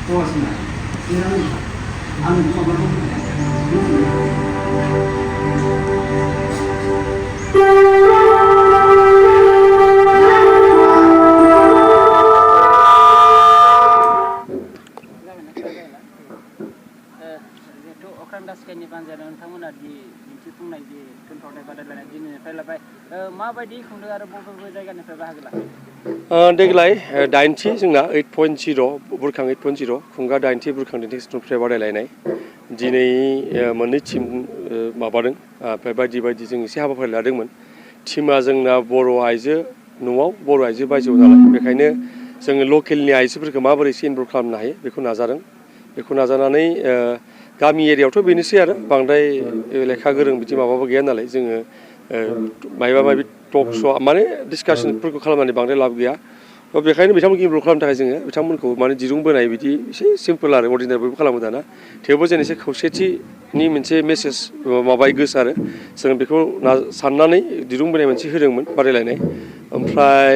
고맙습니다. 이런 아는 दासकाइनि बानजायानो नोंथांमोना दि दिन्थिफुंनाय दि थुनफावथाय बादायलायनाय दिनैनिफ्राय लाबाय माबायदि खुंदों आरो बबे बबे जायगानिफ्राय बाहागो लाखो देग्लाय 8थि जोंना 8.0 बुरखां 8.0 खुंगा 8थि बुरखां दिन्थिफुंनाय थुनफावथाय बादायलायनाय दिनै मोननै टीम माबादों ओमफ्राय बायदि जों एसे हाबाफारि लादोंमोन टीमा जोंना बर' आइजो न'आव बर' आइजो बायजोआव नालाय बेखायनो जोङो लकेलनि आइजोफोरखौ माबोरै एसे इनभल्भ खालामनो हायो बेखौ नाजादों बेखौ नाजानानै गामि एरियायावथ' बेनोसै आरो बांद्राय लेखा गोरों बिदि माबाबो गैया नालाय जोङो माबा माबि टक श' माने डिसकासनफोरखौ खालामनानै बांद्राय लाब गैया बेखायनो बिथांमोनखौ इनभल्भ खालामनो थाखाय जोङो बिथांमोनखौ माने दिरुं बोनाय बिदि एसे सिम्पोल आरो अर्डिनारि बयबो खालामो दाना थेवबो जों एसे खौसेथिनि मोनसे मेसेज माबाय गोसारो जों बेखौ साननानै दिरुं बोनाय मोनसे होदोंमोन बादायलायनाय ओमफ्राय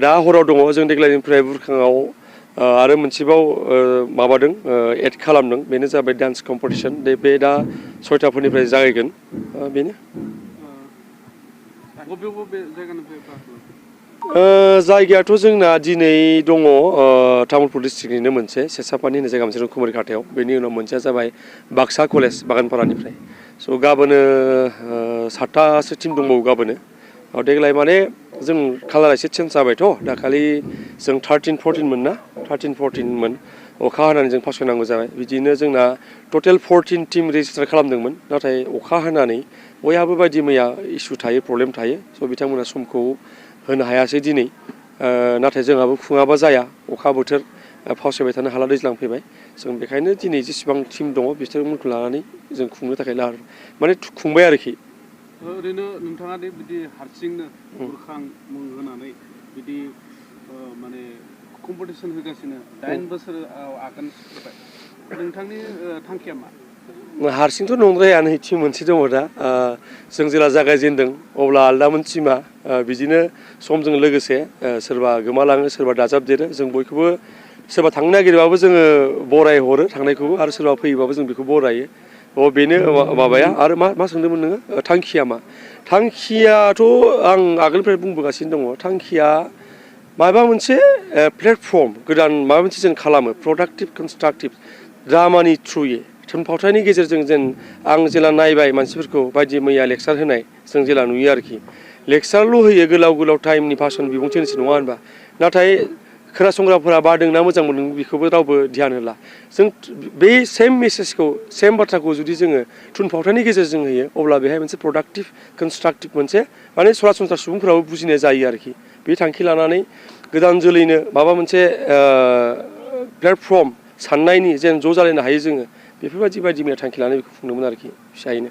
दा हराव दङ जों देग्लायनिफ्राय बुरखाङाव आरो मोनसेबाव माबादों एड खालामदों बेनो जाबाय डान्स कम्पिटिसन बे दा 6टाफोरनिफ्राय जागायगोन बेनो जायगायाथ' जोंना दिनै दङ तामुलपुर डिस्ट्रिक्टनिनो मोनसे सेसापानि होननाय जायगा मोनसे दं कुमारि खाथायाव बेनि उनाव मोनसेया जाबाय बाक्सा कलेज बागानपारानिफ्राय स' गाबोनो 7टासो टिम दंबावो गाबोनो देग्लाय माने जों कालारा एसे चेन्ज जाबायथ' दाखालि जों 13-14 मोन ना 13-14 मोन अखा हानानै जों फासयनांगौ जाबाय बिदिनो जोंना टटेल 14 टिम रेजिस्टार खालामदोंमोन नाथाय अखा हानानै बयहाबो बायदि मैया इसु थायो प्रब्लेम थायो स' बिथांमोना समखौ होनो हायासै दिनै नाथाय जोंहाबो खुङाबा जाया अखा बोथोर फावसायबाय थानो हाला दैज्लां फैबाय जों बेखायनो दिनै जेसेबां टिम दङ बिसोरखौ लानानै जों खुंनो थाखाय माने खुंबाय आरोखि ओरैनो नोंथाङा दि बिदि हारसिंनो बुरखां मुं होनानै बिदि माने कम्पिटिसन होगासिनो 8 बोसोर आगाननिफ्राय नोंथांनि थांखिया मा हारसिंथ' नंद्राया नै टिम मोनसे दङ दा जों जेला जागायजेनदों अब्ला आलदामोन टिमा बिदिनो समजों लोगोसे सोरबा गोमालाङो सोरबा दाजाबदेरो जों बयखौबो सोरबा थांनो नागिरबाबो जोङो बराय हरो थांनायखौबो आरो सोरबा फैयोबाबो जों बेखौ बरायो बेनो माबाया आरो मा सोंदोंमोन नोङो थांखिया मा थांखियाथ' आं आगोलनिफ्राय बुंबोगासिनो दङ थांखिया माबा मोनसे प्लेटफर्म गोदान माबा मोनसे जों खालामो प्रडाक्टिभ कनस्ट्राक्टिभ ड्रामानि थ्रुयै थुनफावथायनि गेजेरजों जेन आं जेला नायबाय मानसिफोरखौ बायदि मैया लेक्सार होनाय जों जेला नुयो आरोखि लेक्सारल' होयो गोलाव टाइमनि भाषण बिबुंथि होनोसै नङा होनबा नाथाय खोनासंग्राफोरा बादोंना मोजां मोनदों बेखौबो रावबो ध्यान होला जों बे सेम मेसेजखौ सेम बाथ्राखौ जुदि जोङो थुनफावथायनि गेजेरजों होयो अब्ला बेहाय मोनसे प्रडाक्टिभ कनस्ट्राक्टिभ मोनसे माने सरासनस्रा सुबुंफोराबो बुजिनाय जायो आरोखि बे थांखि लानानै गोदान जोलैनो माबा मोनसे प्लेटफर्म साननायनि जेन ज' जालायनो हायो जोङो बेफोरबायदि बायदि मैया थांखि लानानै बेखौ खुंदोंमोन आरोखि फिसायैनो